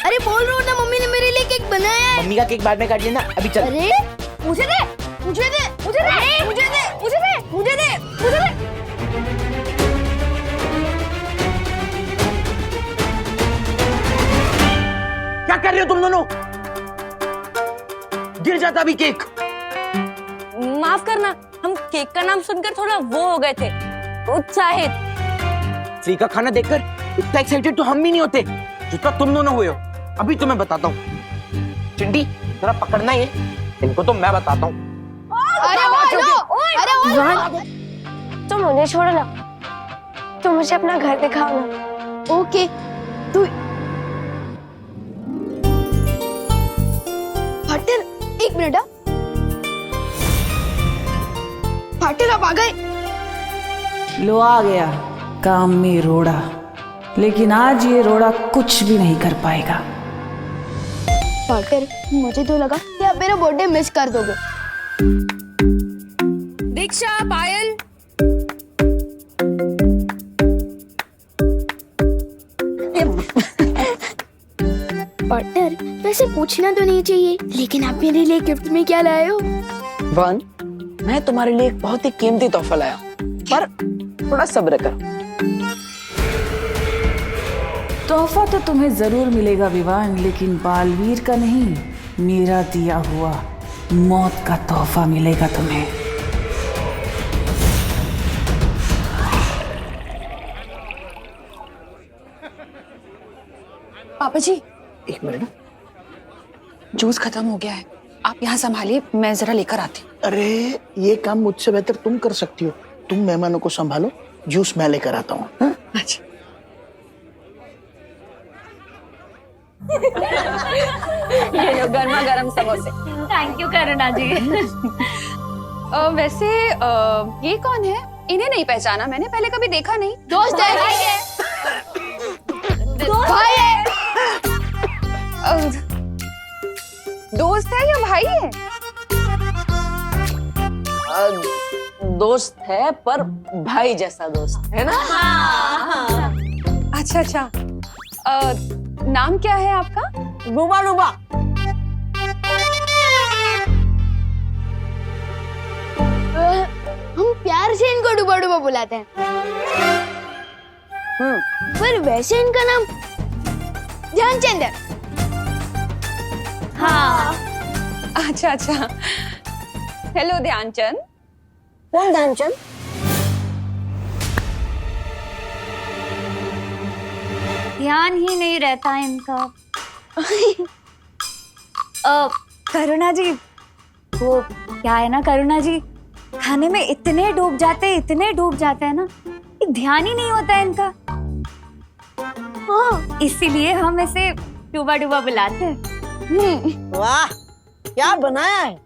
अरे बोल रहा हूँ ना, मम्मी ने मेरे लिए केक बनाया है। मम्मी का केक बाद में काट लेना, अभी चल। अरे मुझे दे। क्या कर रहे हो तुम दोनों? गिर जाता अभी केक। माफ करना, हम केक का नाम सुनकर थोड़ा वो हो गए थे, उत्साहित। फ्री का खाना देखकर इतना एक्साइटेड तो हम भी नहीं होते जितना तुम दोनों हुए हो। अभी तुम्हें बताता हूँ। चिंटी, जरा पकड़ना ये, इनको तो मैं बताता हूँ। तुम मुझे छोड़ो ना, तुम मुझे अपना घर दिखाओ ना। ओके, तू पार्टनर, एक मिनट। पार्टनर आप आ गए। लो आ गया काम में रोड़ा, लेकिन आज ये रोड़ा कुछ भी नहीं कर पाएगा। पार्टनर, मुझे तो लगा कि आप मेरा बर्थडे मिस कर दोगे। दीक्षा, पायल, पार्टनर, वैसे पूछना तो नहीं चाहिए, लेकिन आप मेरे लिए गिफ्ट में क्या लाए हो? वन, मैं तुम्हारे लिए एक बहुत ही कीमती तोहफा लाया, पर थोड़ा सब्र करो। तोहफा तो तुम्हें जरूर मिलेगा विवान, लेकिन बालवीर का नहीं, मेरा दिया हुआ मौत का तोहफा मिलेगा तुम्हें। पापा जी, एक मिनट। जूस खत्म हो गया है, आप यहाँ संभालिए, मैं जरा लेकर आती। अरे ये काम मुझसे बेहतर तुम कर सकती हो। तुम मेहमानों को संभालो, जूस मैं लेकर आता हूँ। अच्छा। ये लो गर्मा गर्म समोसे। थैंक यू करुणा जी। वैसे ये कौन है? इन्हें नहीं पहचाना मैंने, पहले कभी देखा नहीं। दोस्त है। भाई है। दोस्त है या भाई है? दोस्त है, पर भाई जैसा दोस्त है ना। अच्छा। नाम क्या है आपका? रूबा। हम प्यार से इनको डुबा डुबा बुलाते हैं। पर वैसे इनका नाम ध्यानचंद है। हाँ। अच्छा अच्छा। हेलो ध्यानचंद। कौन ध्यानचंद? ध्यान ही नहीं रहता इनका। करुणा जी, वो क्या है ना करुणा जी, खाने में इतने डूब जाते हैं ना कि ध्यान ही नहीं होता है इनका। इसीलिए हम इसे डूबा डूबा बुलाते हैं। वाह, क्या बनाया है?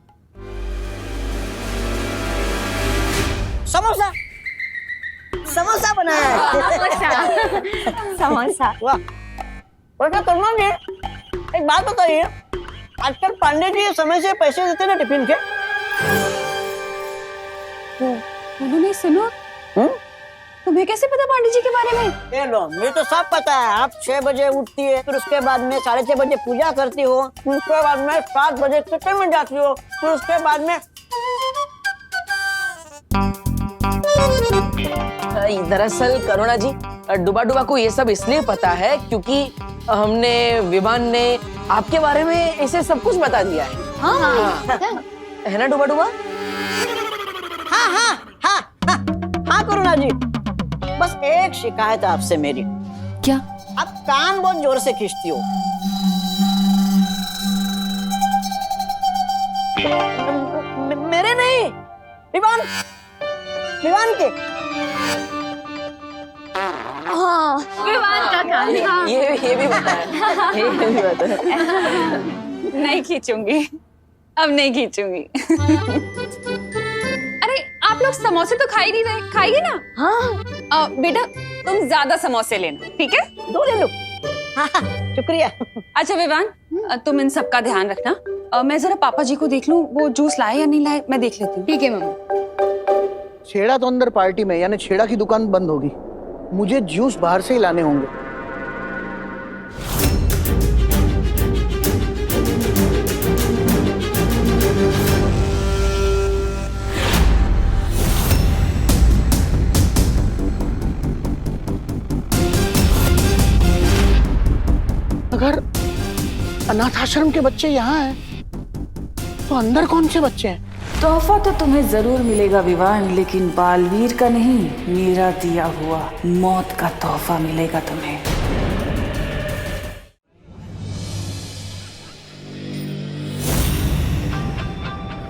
समोसा, समोसा बनाया है। समोसा। वाह। वैसे करुणा जी, एक बात बताइए, आजकल पांडे जी समय से पैसे देते ना टिफिन के? उन्होंने सुनो। तुम्हें कैसे पता पांडे जी के बारे में? ये लो, मुझे तो सब पता है। आप 6 बजे उठती है, फिर उसके बाद में 6:30 बजे पूजा करती हो, फिर उसके बाद में 7 बजे किचन में जाती हो, फिर उसके बाद में दरअसल करुणा जी, डुबा डुबा को ये सब इसलिए पता है क्योंकि हमने, विवान ने आपके बारे में इसे सब कुछ बता दिया है। हाँ। है ना डुबा डुबा? हाँ हाँ हाँ हाँ हाँ करुणा जी, बस एक शिकायत है आपसे मेरी। क्या? आप कान बहुत जोर से खींचती हो। मेरे नहीं, विवान, विवान के। हाँ, विवान का कान। ये भी बताया। ये भी बताया। नहीं खींचूंगी, अब नहीं खींचूंगी। अरे आप लोग समोसे तो खा ही नहीं रहे, खाइए ना। हाँ। बेटा तुम ज्यादा समोसे लेना, ठीक है? 2 ले लो। हाँ, शुक्रिया। अच्छा विवान, तुम इन सब का ध्यान रखना। मैं जरा पापा जी को देख लूं, वो जूस लाए या नहीं लाए, मैं देख लेती हूँ। ठीक है मम्मी। छेड़ा तो अंदर पार्टी में, यानी छेड़ा की दुकान बंद होगी। मुझे जूस बाहर से ही लाने होंगे। अगर अनाथ आश्रम के बच्चे यहाँ हैं, तो अंदर कौन से बच्चे हैं? तोहफा तो तुम्हें जरूर मिलेगा विवान, लेकिन बालवीर का नहीं, मेरा दिया हुआ मौत का तोहफा मिलेगा तुम्हें।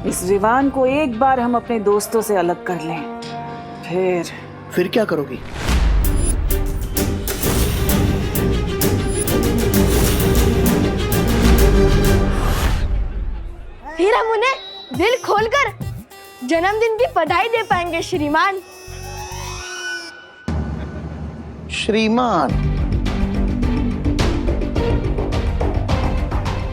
इस विवान को एक बार हम अपने दोस्तों से अलग कर लें, फिर क्या करोगी? फिर हम उन्हें दिल खोलकर जन्मदिन की बधाई दे पाएंगे श्रीमान। श्रीमान,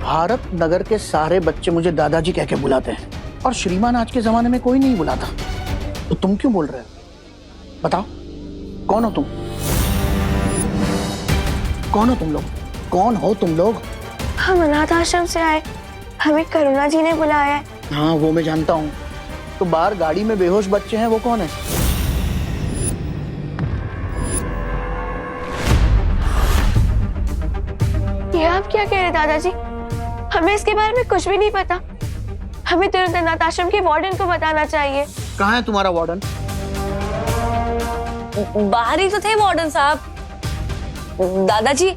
भारत नगर के सारे बच्चे मुझे दादाजी कह के बुलाते हैं, और श्रीमान आज के जमाने में कोई नहीं बुलाता। तो तुम क्यों बोल रहे हो? बताओ, कौन हो तुम? कौन हो तुम लोग? कौन हो तुम लोग? हम अनाथ आश्रम से आए, हमें करुणा जी ने बुलाया है। हाँ, वो मैं जानता हूँ। तो बाहर गाड़ी में बेहोश बच्चे हैं, वो कौन है? ये आप क्या कह रहे हैं दादाजी? हमें इसके बारे में कुछ भी नहीं पता। हमें तुरंत अनाथ आश्रम के वार्डन को बताना चाहिए। कहाँ है तुम्हारा वार्डन? बाहर ही तो थे वार्डन साहब। दादाजी,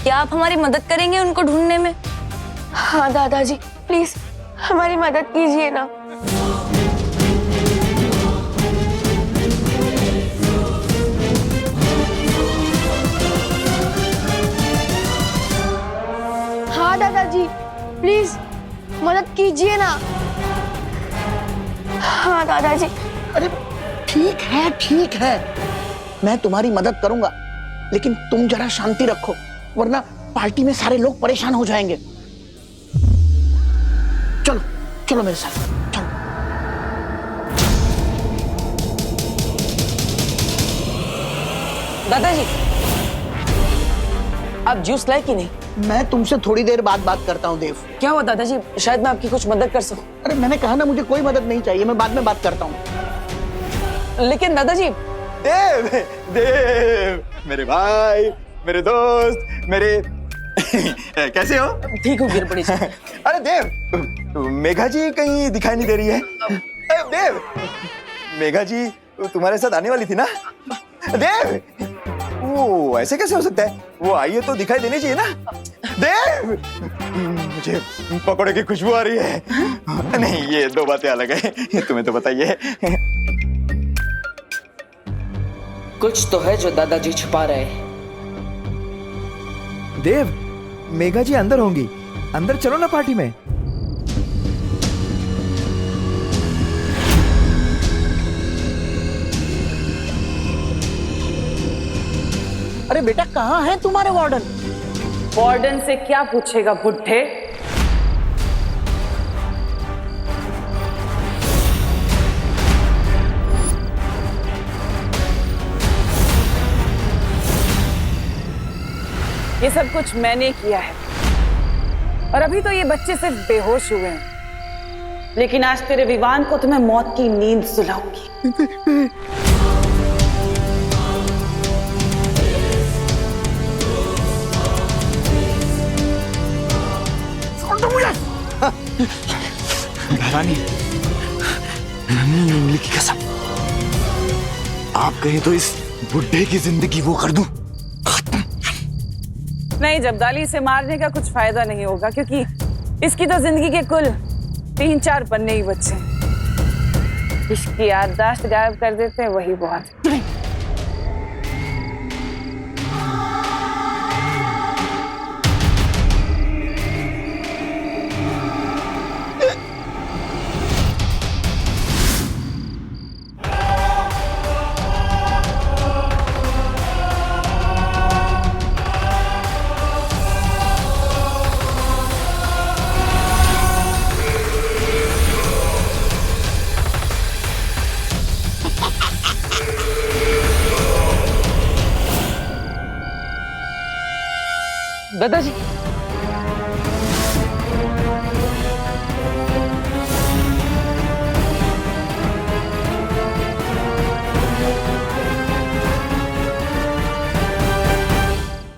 क्या आप हमारी मदद करेंगे उनको ढूंढने में? हाँ दादाजी, प्लीज हमारी मदद कीजिए ना। हाँ दादाजी, प्लीज मदद कीजिए ना। हाँ दादाजी। अरे ठीक है, मैं तुम्हारी मदद करूंगा, लेकिन तुम जरा शांति रखो, वरना पार्टी में सारे लोग परेशान हो जाएंगे। चलो चलो मेरे साथ, चलो। दादाजी, आप जूस लाए कि नहीं? मैं तुमसे थोड़ी देर बाद बात करता हूँ देव। क्या हुआ दादाजी, शायद मैं आपकी कुछ मदद कर सकूं। अरे मैंने कहा ना, मुझे कोई मदद नहीं चाहिए, मैं बाद में बात करता हूँ। लेकिन दादाजी। देव, देव, मेरे भाई, मेरे दोस्त, मेरे कैसे हो? ठीक हो गिरपड़ी जी। अरे देव, मेघा जी कहीं दिखाई नहीं दे रही है। देव, मेघा जी तुम्हारे साथ आने वाली थी ना? देव, वो ऐसे कैसे हो सकता है? वो आई है तो दिखाई देनी चाहिए ना? देव, मुझे पकौड़े की खुशबू आ रही है। नहीं, ये दो बातें अलग है, तुम्हें तो बताइए। कुछ तो है जो दादाजी छुपा रहे हैं। देव, मेघा जी अंदर होंगी, अंदर चलो ना पार्टी में। अरे बेटा, कहाँ है तुम्हारे वार्डन? वार्डन से क्या पूछेगा बुड्ढे? ये सब कुछ मैंने किया है और अभी तो ये बच्चे सिर्फ बेहोश हुए हैं, लेकिन आज तेरे विवान को तुम्हें मौत की नींद सुलाऊंगी। रानी, उंगली की कसम, आप कहें तो इस बुड्ढे की जिंदगी वो कर दूं। नहीं जब्दाली, इसे मारने का कुछ फायदा नहीं होगा क्योंकि इसकी तो जिंदगी के कुल 3-4 पन्ने ही बचे। इसकी याददाश्त गायब कर देते हैं, वही बहुत। दादाजी,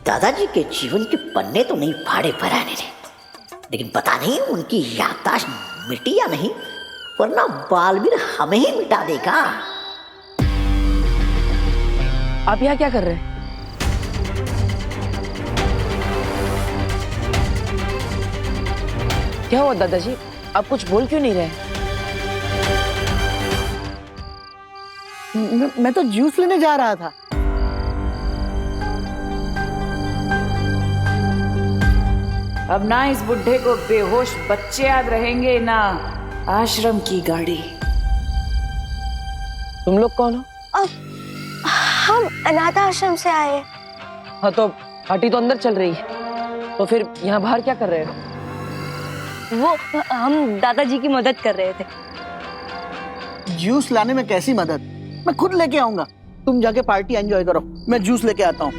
दादाजी के जीवन के पन्ने तो नहीं फाड़े पराने ने, लेकिन पता नहीं उनकी याददाश्त मिटी या नहीं, वरना बालवीर हमें ही मिटा देगा। आप यहाँ क्या कर रहे हैं? क्या हुआ दादाजी, आप कुछ बोल क्यों नहीं रहे? मैं तो जूस लेने जा रहा था। अब ना इस बुड्ढे को बेहोश बच्चे याद रहेंगे, ना आश्रम की गाड़ी। तुम लोग कौन हो? हम अनाथ आश्रम से आए। हाँ तो पार्टी तो अंदर चल रही है, तो फिर यहाँ बाहर क्या कर रहे हो? वो हम दादाजी की मदद कर रहे थे। जूस लाने में कैसी मदद? मैं खुद लेके आऊंगा। तुम जाके पार्टी एंजॉय करो, मैं जूस लेके आता हूँ।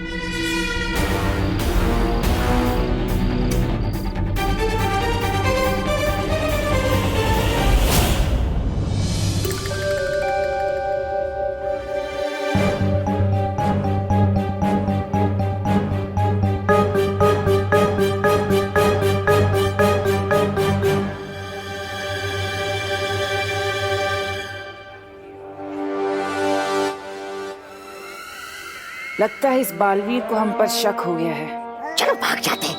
लगता है इस बालवीर को हम पर शक हो गया है। चलो भाग जाते हैं।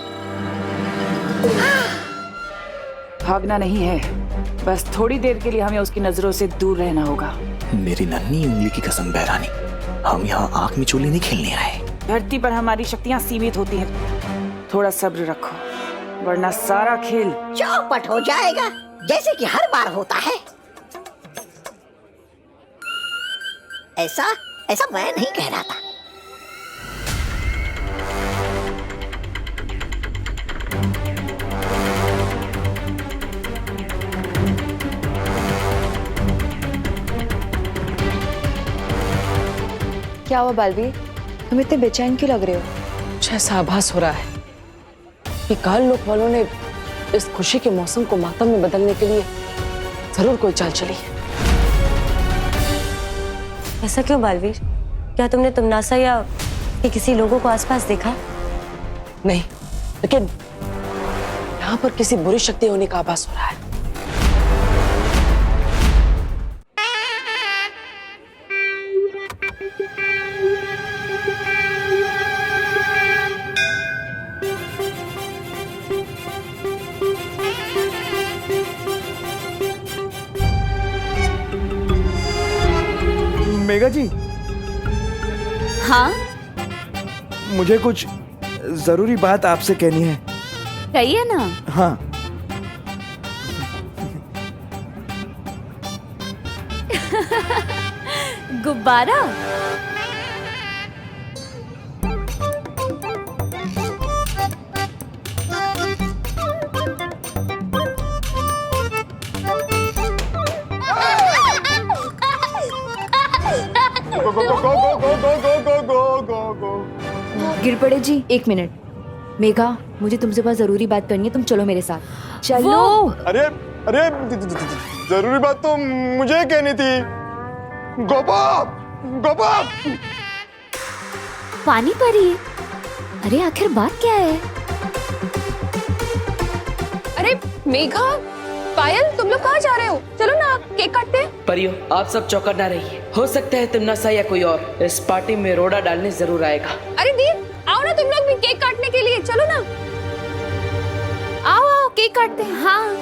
भागना नहीं है, बस थोड़ी देर के लिए हमें उसकी नजरों से दूर रहना होगा। मेरी नन्ही उंगली की कसम बहरानी, हम यहाँ आंख में चोली नहीं खेलने आए। धरती पर हमारी शक्तियाँ सीमित होती हैं, थोड़ा सब्र रखो, वरना सारा खेल चौपट हो जाएगा, जैसे कि हर बार होता है। ऐसा ऐसा मैं नहीं कह रहा था। क्या हुआ बालवीर, तुम इतने बेचैन क्यों लग रहे हो? कुछ ऐसा आभास हो रहा है कि काल लोक वालों ने इस खुशी के मौसम को मातम में बदलने के लिए जरूर कोई चाल चली है। ऐसा क्यों बालवीर? क्या तुमने तुमनासा या किसी लोगों को आसपास देखा? नहीं, लेकिन यहाँ पर किसी बुरी शक्ति होने का आभास हो रहा है। मेघा जी, हाँ मुझे कुछ जरूरी बात आपसे कहनी है। कहिए ना। हाँ, गुब्बारा? गिर पड़े जी, 1 मिनट। मेघा, मुझे तुमसे बहुत जरूरी बात करनी है, तुम चलो मेरे साथ। चलो। अरे अरे, जरूरी बात तो मुझे कहनी थी। गोपा, गोपा। पानी परी? अरे आखिर बात क्या है? अरे मेघा, पायल, तुम लोग कहाँ जा रहे हो? चलो ना, केक काटते हैं। परियो, आप सब चौकन्ना रहिए। हो सकता है तुमनासा या कोई और इस पार्टी में रोड़ा डालने जरूर आएगा। अरे दी, आओ ना तुम लोग भी केक काटने के लिए, चलो ना। आओ आओ, केक काटते हैं। हाँ।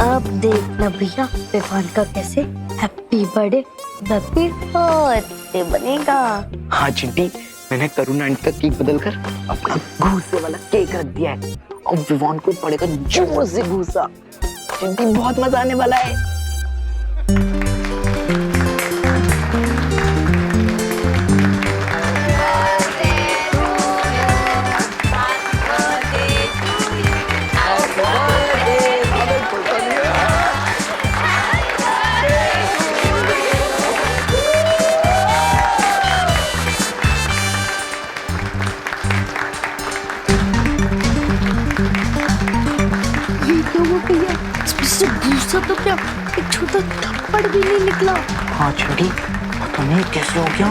अब देखना भैया विवान का कैसे हैप्पी बर्थडे बनेगा। हाँ चिंटी, मैंने करुणा आंटी का केक बदलकर अपना घूसे वाला केक रख दिया है और विवान को पड़ेगा जोर से घूसा। चिंटी, बहुत मजा आने वाला है। तो क्या एक छोटा थप्पड़ भी नहीं निकला। हाँ चिंटी, पता नहीं कैसे हो गया।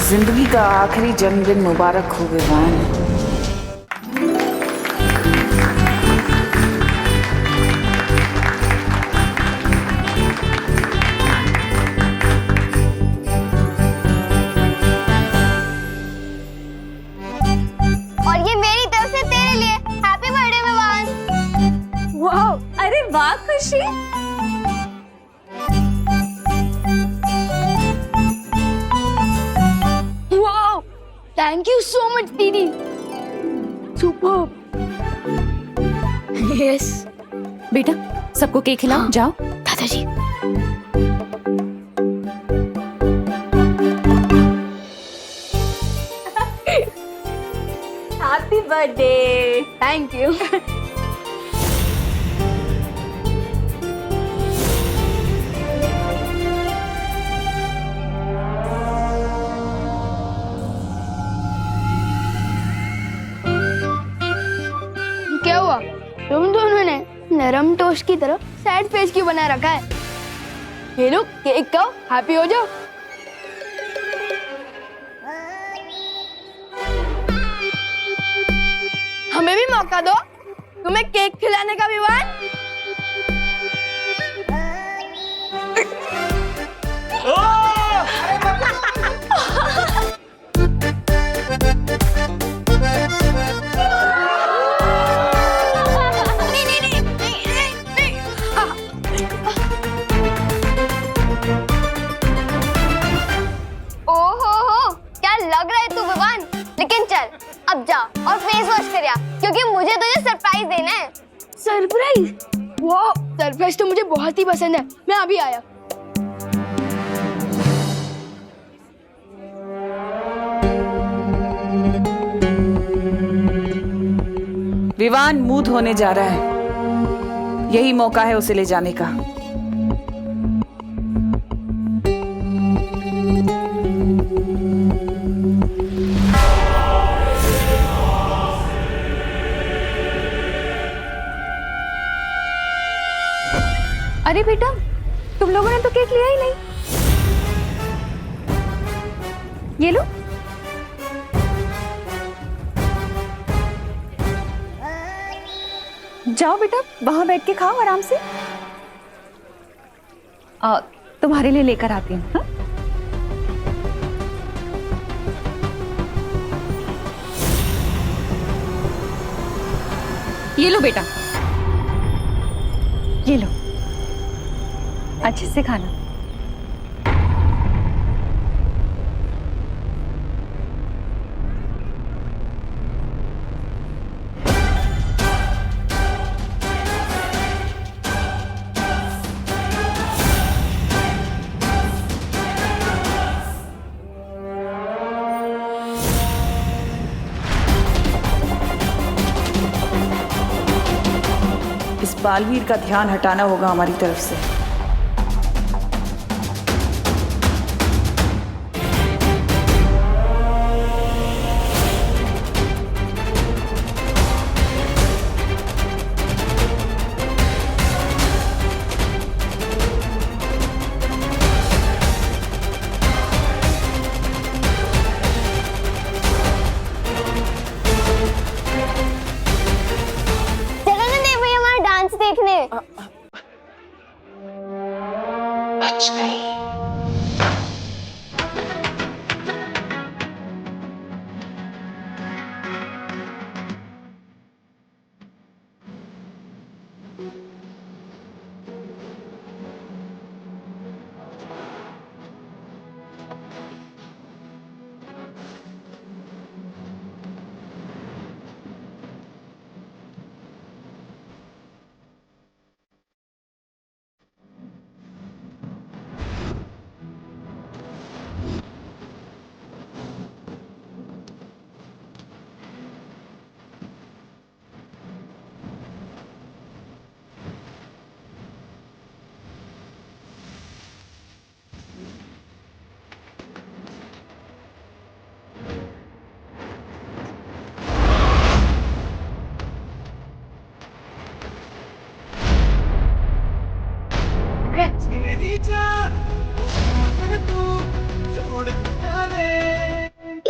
जिंदगी का आखिरी जन्मदिन मुबारक हो विवान। और ये मेरी तरफ से तेरे लिए हैप्पी बर्थडे विवान। वाह, अरे वाह खुशी। Wow, thank you so much दीदी। सुपर। यस बेटा, सबको केक खिलाओ। हाँ। जाओ दादाजी। Happy birthday. Thank you. क्या हुआ? तुम दोनों ने नरम टोस्ट की तरह सैड फेस क्यों बना रखा है? ये लो केक खाओ, हैप्पी हो जाओ। हमें भी मौका दो, तुम्हें केक खिलाने का विवान। अब जा और फेस वॉश कर आ, क्योंकि मुझे तुझे सरप्राइज देना है। सरप्राइज? वाह, सरप्राइज तो मुझे बहुत ही पसंद है। मैं अभी आया। विवान मूड होने जा रहा है, यही मौका है उसे ले जाने का। अरे बेटा, तुम लोगों ने तो केक लिया ही नहीं। ये लो। जाओ बेटा, वहां बैठ के खाओ आराम से। तुम्हारे लिए लेकर आती हूँ। हाँ? ये लो बेटा। ये लो, अच्छे से खाना। इस बालवीर का ध्यान हटाना होगा हमारी तरफ से। देखने। कुछ नहीं।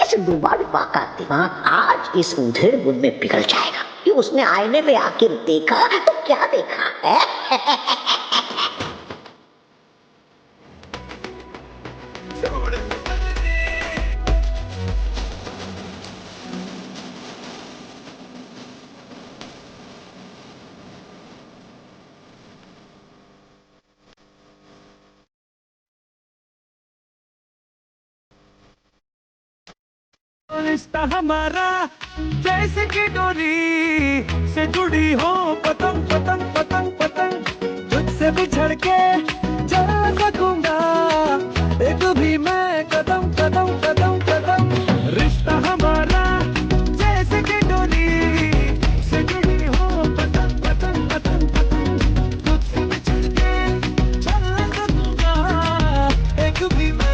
इस डुबा का दिमाग आज इस उधेड़ बुन में पिघल जाएगा कि उसने आईने में आखिर देखा तो क्या देखा है। रिश्ता हमारा जैसे कि डोरी से जुड़ी हो, पतंग पतंग पतंग पतंग तुझसे बिछड़ के चल सकूंगा एक भी मैं कदम कदम कदम कदम। रिश्ता हमारा जैसे कि डोरी से जुड़ी हो, पतंग पतंग पतंग पतंग तुझसे बिछड़ के चल सकूंगा एक भी मैं।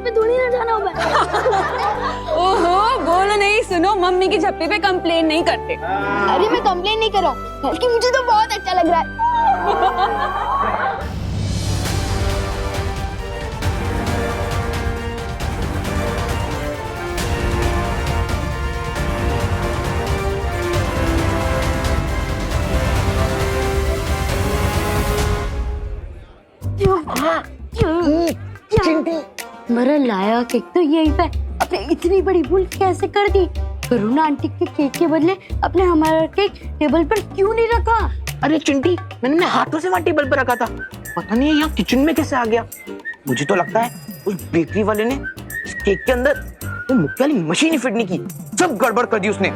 पे थोड़ी ना जाना होगा। ओहो, बोलो नहीं, सुनो, मम्मी की झप्पी पे कंप्लेन नहीं करते। अरे मैं कंप्लेन नहीं कर रहा हूँ, बल्कि मुझे तो बहुत अच्छा लग रहा है। मरा लाया केक तो यही पे, अपने इतनी बड़ी भूल कैसे कर दी? करुणा आंटी के केक के बदले अपने हमारा केक टेबल पर क्यों नहीं रखा? अरे चिंटी, मैंने अपने हाथों से वहाँ टेबल पर रखा था, पता नहीं यहाँ किचन में कैसे आ गया। मुझे तो लगता है उस बेकरी वाले ने इस केक के अंदर वो मुक्के वाली मशीन ही फिट नहीं की, सब गड़बड़ कर दी उसने।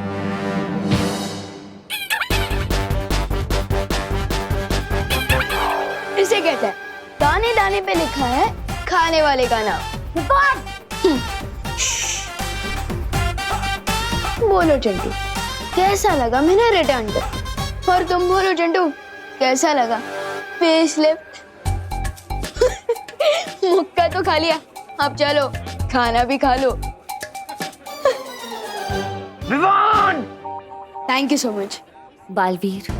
इसे कहते हैं दाने दाने पे लिखा है खाने वाले का नाम। बोलो चिंटू, कैसा लगा मैंने रिटर्न कर? और तुम बोलो चिंटू, कैसा लगा फेस लिफ्ट? मुक्का तो खा लिया, अब चलो खाना भी खा लो। Vivaan! Thank you so much. Baalveer,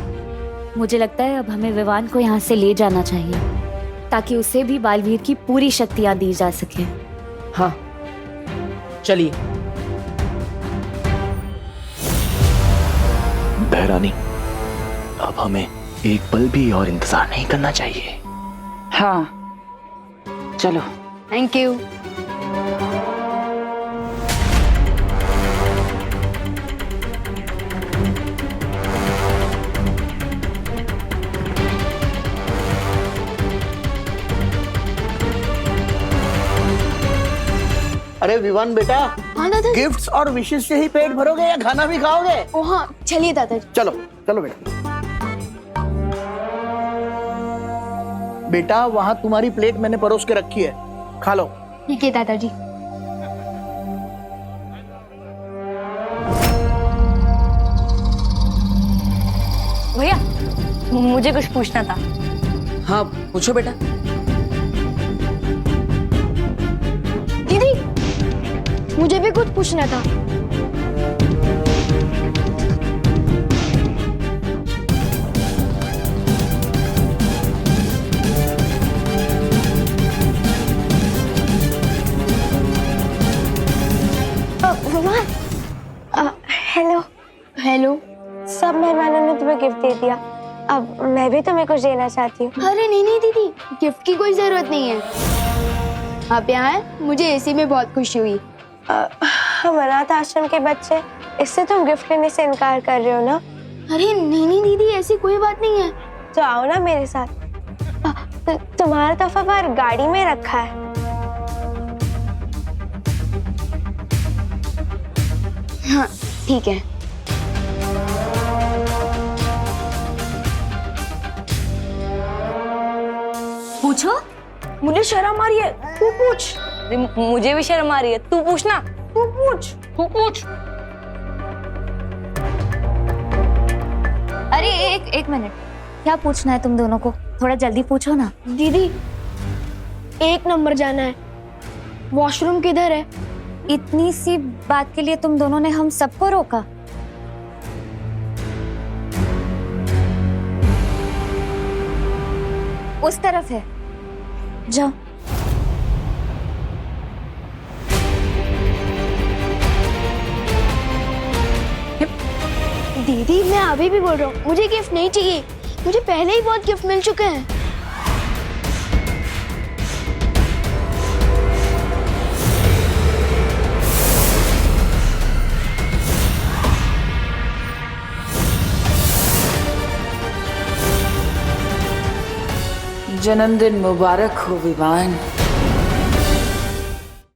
मुझे लगता है अब हमें विवान को यहाँ से ले जाना चाहिए ताकि उसे भी बालवीर की पूरी शक्तियां दी जा सके। हाँ, चलिए। बहरानी, अब हमें एक पल भी और इंतजार नहीं करना चाहिए। हाँ, चलो। Thank you. अरे विवान बेटा, हाँ दादा। गिफ्ट्स और विशेष से ही पेट भरोगे या खाना भी खाओगे? ओ हाँ, चलिए दादाजी। चलो चलो बेटा। बेटा, वहां तुम्हारी प्लेट मैंने परोस के रखी है, खा लो। ठीक है दादाजी। भैया, मुझे कुछ पूछना था। हाँ, पूछो बेटा। दीदी, मुझे भी कुछ पूछना था। हेलो। हेलो। सब मेहमानों ने तुम्हें गिफ्ट दे दिया, अब मैं भी तुम्हें कुछ देना चाहती हूँ। अरे नहीं नहीं दीदी, गिफ्ट की कोई जरूरत नहीं है। आप यहाँ हैं, मुझे इसी में बहुत खुशी हुई। हम अनाथ आश्रम के बच्चे, इससे तुम गिफ्ट लेने से इनकार कर रहे हो ना? अरे नहीं नहीं दीदी, ऐसी कोई बात नहीं है। तो आओ ना मेरे साथ, तुम्हारा तोहफा बाहर गाड़ी में रखा है। हाँ ठीक है। पूछो। मुझे शर्म आ रही है, तू पूछ। मुझे भी शर्म आ रही है, तू पूछना। तू पूछ। तू पूछ। अरे एक मिनट, क्या पूछना है तुम दोनों को? थोड़ा जल्दी पूछो ना। दीदी, 1 नंबर जाना है, वॉशरूम किधर है? इतनी सी बात के लिए तुम दोनों ने हम सबको रोका? उस तरफ है, जाओ। दीदी, मैं अभी भी बोल रहा हूँ, मुझे गिफ्ट नहीं चाहिए, मुझे पहले ही बहुत गिफ्ट मिल चुके हैं। जन्मदिन मुबारक हो विवान।